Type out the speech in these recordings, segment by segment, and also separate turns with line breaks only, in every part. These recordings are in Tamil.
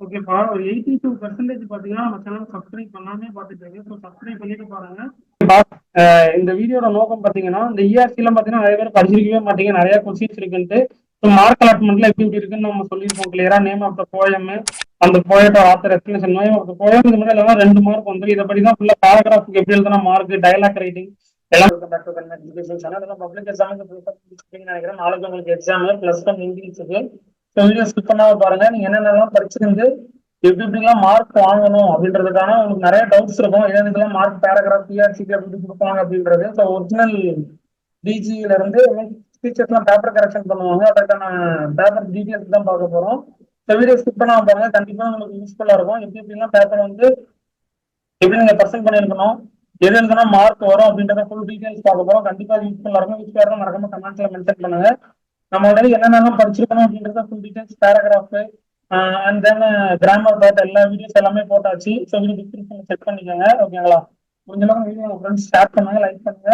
ஓகேப்பா. ஒரு 82% பார்த்தீங்கன்னா நம்ம சேனல் சப்ஸ்கிரைப் பண்ணாமே பார்த்துட்டு இருக்கு. ஸோ சப்ஸ்கிரைப் பண்ணிட்டு பாருங்க. இந்த வீடியோட நோக்கம் பார்த்தீங்கன்னா இந்த இஆர்சிலாம் பார்த்தீங்கன்னா நிறைய பேர் படிச்சிருக்கவே மாட்டீங்க, நிறைய கொஸ்டின்ஸ் இருக்குன்ட்டு. ஸோ மார்க் அலாட்மெண்ட்ல எப்படி இப்படி இருக்குன்னு நம்ம சொல்லியிருக்கோம் கிளியரா. நேம் ஆஃப் த போயம், அந்த போயட்டோட author explanation, name of the poem, இது மாதிரி எல்லாம் 2 மார்க் வந்து இதை படி தான் ஃபுல்லாக பேராகிராஃபுக்கு எப்படி எழுதுனா மார்க், டைலாக் ரைட்டிங் எல்லாம் பப்ளிக் எக்ஸாமுக்கு நினைக்கிறேன். நாளைக்கு உங்களுக்கு எக்ஸாம் பிளஸ் ஒன் இங்கிலீஷுக்கு. ஸோ வீடியோ ஸ்கிப் பண்ணாம பாருங்க. நீங்க என்னென்னலாம் படிச்சிருந்து எப்படி எப்படிலாம் மார்க் வாங்கணும் அப்படின்றதுக்கான உங்களுக்கு நிறைய டவுட்ஸ் இருக்கும். இதெல்லாம் மார்க் பேராகிராஃப் பிஆர்சிக்கு எப்படி கொடுப்பாங்க அப்படின்றது. ஸோ ஒரிஜினல் டிஜியில இருந்து டீச்சர்ஸ்லாம் பேப்பர் கரெக்ஷன் பண்ணுவாங்க. அதற்கான பேப்பர் டீட்டெயில்ஸ் தான் பார்க்க போறோம். இந்த வீடியோ ஸ்கிப் பண்ணாம பாருங்க, கண்டிப்பா உங்களுக்கு யூஸ்ஃபுல்லா இருக்கும். எப்படி எப்படிலாம் பேப்பர் வந்து எப்படி நீங்க பர்சன்ட் பண்ணிருக்கணும், எது எழுதுனா மார்க் வரும் அப்படின்றத ஃபுல் டீடைல்ஸ் பார்க்க போறோம். கண்டிப்பா யூஸ்ஃபுல்லா இருக்கும். யூஸ்ஃபுல்லா இருக்கும் மறக்காம கமெண்ட்ஸ்ல மென்ஷன் பண்ணுங்க. நம்ம ஆல்ரெடி என்னென்னலாம் படிச்சிருக்கணும் அப்படின்றத full details, paragraph and then grammar part எல்லா வீடியோஸ் எல்லாமே போட்டாச்சு. ஸோ வீடியோ டிஸ்கிரிப்ஷன்ல செக் பண்ணிக்கோங்க. ஓகேங்களா? முடிஞ்ச அளவுக்கு வீடியோ உங்க ஃப்ரெண்ட்ஸ் ஷேர் பண்ணுங்க, லைக் பண்ணுங்க,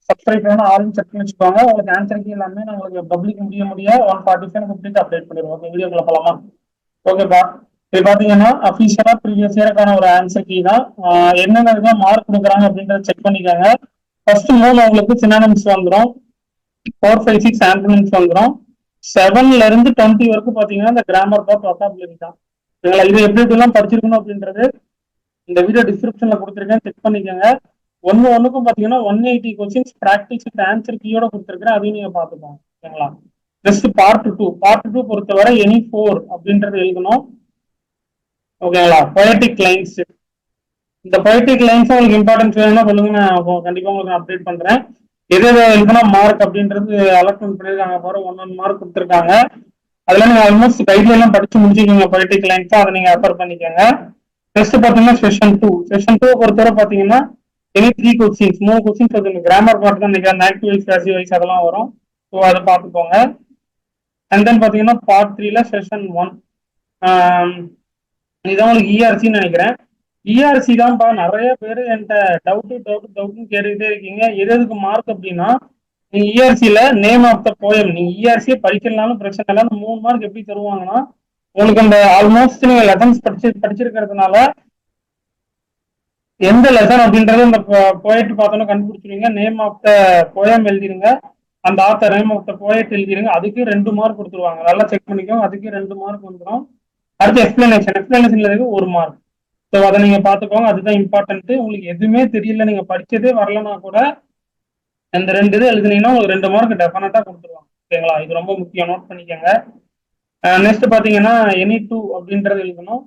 சப்ஸ்கிரைப் பண்ணணும், ஆல்ரெடி செக் பண்ணி வச்சுக்கோங்க. உங்களுக்கு ஆன்சருக்கு எல்லாமே நான் உங்களுக்கு பப்ளிக் முடிய 145 50 அப்டேட் பண்ணிடுவோம். ஓகே, வீடியோக்குள்ள போலாமா? ஓகேப்பா. இது பாத்தீங்கன்னா அபிஷியலா ப்ரீவியஸ் இயருக்கான ஒரு ஆன்சர் கீ தான். என்னென்ன மார்க் கொடுக்குறாங்க அப்படின்றத செக் பண்ணிக்கோங்க. ஃபர்ஸ்ட் 3 உங்களுக்கு சினானிம்ஸ் வந்துடும், 4, 5, 6 ஆன்டனிம்ஸ் வந்துடும். 7ல இருந்து 20 வரைக்கும் பாத்தீங்கன்னா இந்த கிராமர் பார்ட் வொக்காபுலரி தான். இது எப்படி எப்படிலாம் படிச்சிருக்கணும் அப்படின்றது இந்த வீடியோ டிஸ்கிரிப்ஷன்ல கொடுத்துருக்கேன், செக் பண்ணிக்கோங்க. ஒன்னுக்கும் பாத்தீங்கன்னா 180 கொஸ்டின்ஸ் பிராக்டிஸ் ஆன்சர் கீயோட கொடுத்துருக்கேன், அதையும் நீங்க பாத்துக்கோங்க. ஓகேங்களா? ஜஸ்ட் பார்ட் டூ பொறுத்தவரை எனி 4 அப்படின்றது எழுதணும். ஓகேங்களா? பொயட்டிக் லைன்ஸ், இந்த பொயட்டிக் லைன்ஸ் உங்களுக்கு இம்பார்ட்டன்ஸ் வேணும்னா சொல்லுங்க, நான் கண்டிப்பா உங்களுக்கு அப்டேட் பண்றேன். எது எழுதுனா மார்க் அப்படின்றது அலாட்மெண்ட் பண்ணிருக்காங்க பாரு, 1 மார்க் கொடுத்துருக்காங்க. அதுல நீங்க ஆல்மோஸ்ட் கைட்லைன் படிச்சு முடிச்சிருக்கீங்க. பொயட்டிக் லைன்ஸ் அதை நீங்க ரெஃபர் பண்ணிக்கோங்க. நெக்ஸ்ட் பாத்தீங்கன்னா செஷன் 2 பொறுத்தவரை பாத்தீங்கன்னா எனி 3 கொஸ்டின்ஸ், 3 கொஸ்டின்ஸ் வருது. கிராமர் பார்ட் தான் நினைக்கிறேன், ஆக்டிவ் வைஸ், பேசிவ் வைஸ் அதெல்லாம் வரும். ஸோ அதை பார்த்துக்கோங்க. அண்ட் தென் பாத்தீங்கன்னா பார்ட் 3ல செஷன் 1 இதான் உங்களுக்கு இஆர்சின்னு நினைக்கிறேன். இஆர்சி தான்ப்பா. நிறைய பேர் என்கிட்ட டவுட்னு கேட்டுக்கிட்டே இருக்கீங்க. எதுக்கு மார்க் அப்படின்னா, நீங்க இஆர்சியில நேம் ஆஃப் த போயம், நீங்க இஆர்சியை படிக்கலனாலும் பிரச்சனை இல்லை. 3 மார்க் எப்படி தருவாங்கன்னா, உங்களுக்கு அந்த ஆல்மோஸ்ட் நீங்க லெசன்ஸ் படிச்சிருக்கிறதுனால எந்த லெசன் அப்படின்றது இந்த போயட் பார்த்தோன்னா கண்டுபிடிச்சிருவீங்க. நேம் ஆஃப் த போயம் எழுதிருங்க, அந்த author name of the poet எழுதிருங்க. அதுக்கு 2 மார்க் கொடுத்துருவாங்க. நல்லா செக் பண்ணிக்கோங்க, அதுக்கு 2 மார்க் வந்துடும். அடுத்து எக்ஸ்பிளனேஷன்ல இருக்கு 1 மார்க். ஸோ அதை நீங்க பாத்துக்கோங்க, அதுதான் இம்பார்ட்டன்ட். உங்களுக்கு எதுவுமே தெரியல, நீங்க படிச்சதே வரலன்னா கூட இந்த 2 இது எழுதுனீங்கன்னா உங்களுக்கு 2 மார்க் டெஃபினட்டா கொடுத்துருவாங்க. ஓகேங்களா? இது ரொம்ப முக்கியம், நோட் பண்ணிக்கோங்க. நெக்ஸ்ட் பாத்தீங்கன்னா எனி 2 அப்படின்றது எழுதணும்.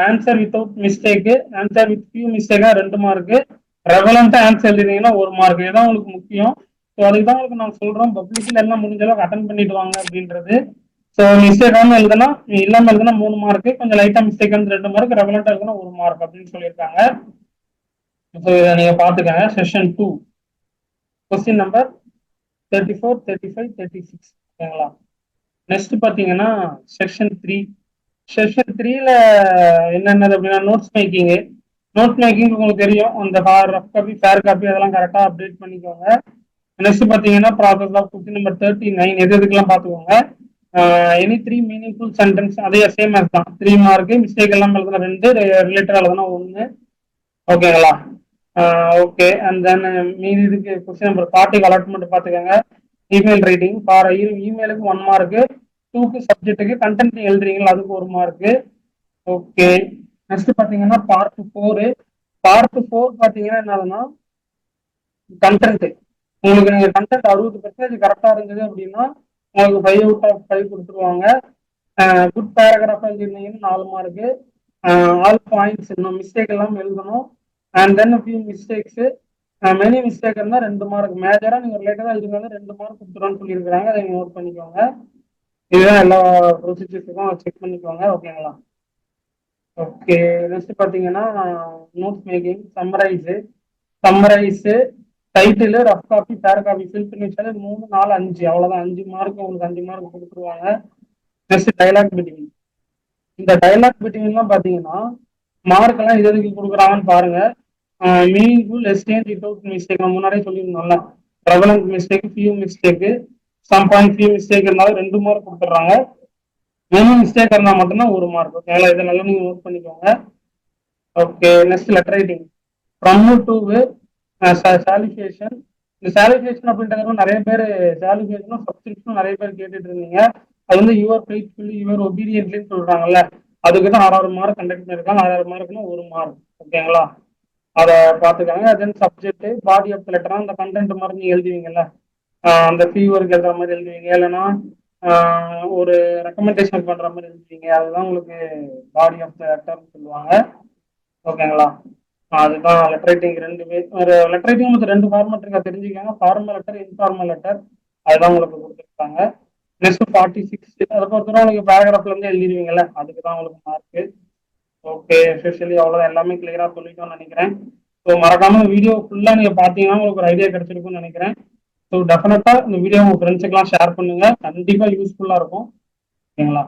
Answer without mistake, answer with few மிஸ்டேக்கா 2 மார்க், ரெவலண்டா ஆன்சர் எழுதினீங்கன்னா 1 மார்க். இதுதான் உங்களுக்கு முக்கியம். ஸோ அதுக்கு தான் உங்களுக்கு நான் சொல்றோம், பப்ளிக்ல எல்லாம் முடிஞ்ச அளவுக்கு அட்டன் பண்ணிட்டு வாங்க அப்படின்றது. ஸோ மிஸ்டேக்கான எழுதுனா, இல்லாம எழுதுனா 3 மார்க், கொஞ்சம் லைட்டா மிஸ்டேக் வந்து 2 மார்க், ரெவலண்டா எழுதுனா 1 மார்க் அப்படின்னு சொல்லியிருக்காங்க. ஸோ இதை நீங்க பாத்துக்கோங்க. Session 2 question number 34, 35, 36. ஓகேங்களா? நெக்ஸ்ட் பாத்தீங்கன்னா செக்ஷன் 3ல என்னென்னது அப்படின்னா நோட்ஸ் மேக்கிங் உங்களுக்கு தெரியும். அந்த ரஃப் காப்பி, ஃபேர் காப்பி அதெல்லாம் கரெக்டா அப்டேட் பண்ணிக்கோங்க. நெக்ஸ்ட் பாத்தீங்கன்னா ப்ராசஸ் ஆஃப் கொஸ்டின் நம்பர் 39 எதுக்கெல்லாம் பாத்துக்கோங்க. எனி 3 மீனிங்ஃபுல் சென்டென்ஸ், அதே சேம் as தான். 3 மார்க், மிஸ்டேக் எல்லாம் எழுதுனா 2, ரிலேட்டட் எழுதுனா 1. ஓகேங்களா? ஓகே. அண்ட் தென் மீதி இதுக்கு கொஸ்டின் நம்பர் 40 அலாட்மெண்ட் பாத்துக்கோங்க. இமெயில் ரைட்டிங் ஃபார் இமெயிலுக்கு 1 மார்க், 2க்கு சப்ஜெக்ட்டுக்கு கண்டென்ட் எழுதுறீங்களா அதுக்கு 1 மார்க். ஓகே. நெக்ஸ்ட் பாத்தீங்கன்னா பார்ட் 4 பாத்தீங்கன்னா என்னதுன்னா கண்டென்ட். உங்களுக்கு நீங்க கண்டென்ட் 60% கரெக்டா இருந்தது அப்படின்னா உங்களுக்கு 5 out of 5 கொடுத்துருவாங்க. குட் பேராகிராஃப் எழுதிருந்தீங்கன்னா 4 மார்க். ஆல் பாயிண்ட்ஸ், இன்னும் மிஸ்டேக் எல்லாம் எழுதணும். And then few mistakes, many mistake இருந்தால் 2 மார்க். மேஜரா நீங்க ரிலேட்டடா எழுதினாலும் 2 மார்க் கொடுத்துருவான்னு சொல்லியிருக்காங்க, அதை நோட் பண்ணிக்கோங்க. இதுதான் எல்லா ப்ரொசீஜர்ஸுக்கும் செக் பண்ணிக்கோங்க. ஓகேங்களா? ஓகே. நெக்ஸ்ட் பாத்தீங்கன்னா notes making, summarise, title, rough copy, fair copy fill பண்ணி வச்சாலே 3, 4, 5 அவ்வளவுதான். 5 மார்க் உங்களுக்கு 5 மார்க் கொடுத்துருவாங்க. Next dialogue between. இந்த டைலாக் பிட்வீன்லாம் பாத்தீங்கன்னா மார்க் எல்லாம் எதுக்கு கொடுக்குறாங்கன்னு பாருங்க. மீனிங்ஃபுல் எக்ஸ்சேஞ்ச் வித்தவுட் மிஸ்டேக், நம்ம முன்னாடியே சொல்லியிருந்தோம்ல. Relevant mistake, few mistake, some point few mistake இருந்தாலும் 2 மார்க் கொடுத்துட்றாங்க. மினிமம் மிஸ்டேக் இருந்தால் மட்டும்தான் ஒரு மார்க். ஓகேங்களா, இதை நல்லா நீங்க நோட் பண்ணிக்கோங்க. Okay, next letter writing. From to salutation. இந்த சாலிஃபிகேஷன் அப்படின்றது நிறைய பேர் சாலிஃபிகேஷனும் சப்ஸ்கிரிப்ஷனும் நிறைய பேர் கேட்டுட்டு இருந்தீங்க. அது வந்து யுவர் ஃபெய்த்ஃபுல்லி யுவர் ஒபீடியன்ட்லின்னு சொல்றாங்கல்ல, அதுக்கு தான் 6 மார்க் கண்டக்ட் பண்ணிருக்காங்க. 6 மார்க்னா ஒரு மார்க். ஓகேங்களா, அதை பார்த்துக்காங்க. தென் சப்ஜெக்ட் பாடி ஆஃப் லெட்டரா அந்த கண்டென்ட் மாதிரி நீங்க எழுதுவீங்கல்ல, அந்த ஃபீவருக்கு எழுதுற மாதிரி எழுதுவீங்க, இல்லைன்னா ஒரு ரெக்கமெண்டேஷன் பண்ற மாதிரி எழுதுவீங்க. அதுதான் உங்களுக்கு பாடி ஆஃப் லெட்டர்னு சொல்லுவாங்க. ஓகேங்களா, அதுதான் லெட்டர் ரைட்டிங். ரெண்டுமே ஒரு லெட்டர் ரைட்டிங் உங்களுக்கு 2 ஃபார்மேட் இருக்கா தெரிஞ்சுக்காங்க. Formal letter, informal letter. அதுதான் உங்களுக்கு கொடுத்துருக்காங்க. நெக்ஸ்ட் 46 அதை பொறுத்தவரை உங்களுக்கு பேராகிராஃப்ல இருந்து எழுதிடுவீங்கல்ல, அதுக்கு தான் உங்களுக்கு மார்க்கு. ஓகே, எஸ்பெஷலி அவ்வளோதான், எல்லாமே கிளியரா சொல்லிட்டோம்னு நினைக்கிறேன். ஸோ மறக்காம வீடியோ ஃபுல்லா நீங்க பாத்தீங்கன்னா உங்களுக்கு ஒரு ஐடியா கிடைச்சிருக்கும்னு நினைக்கிறேன். ஸோ டெஃபினட்டா இந்த வீடியோ உங்க ஃப்ரெண்ட்ஸுக்கெல்லாம் ஷேர் பண்ணுங்க, கண்டிப்பா யூஸ்ஃபுல்லா இருக்கும். ஓகேங்களா.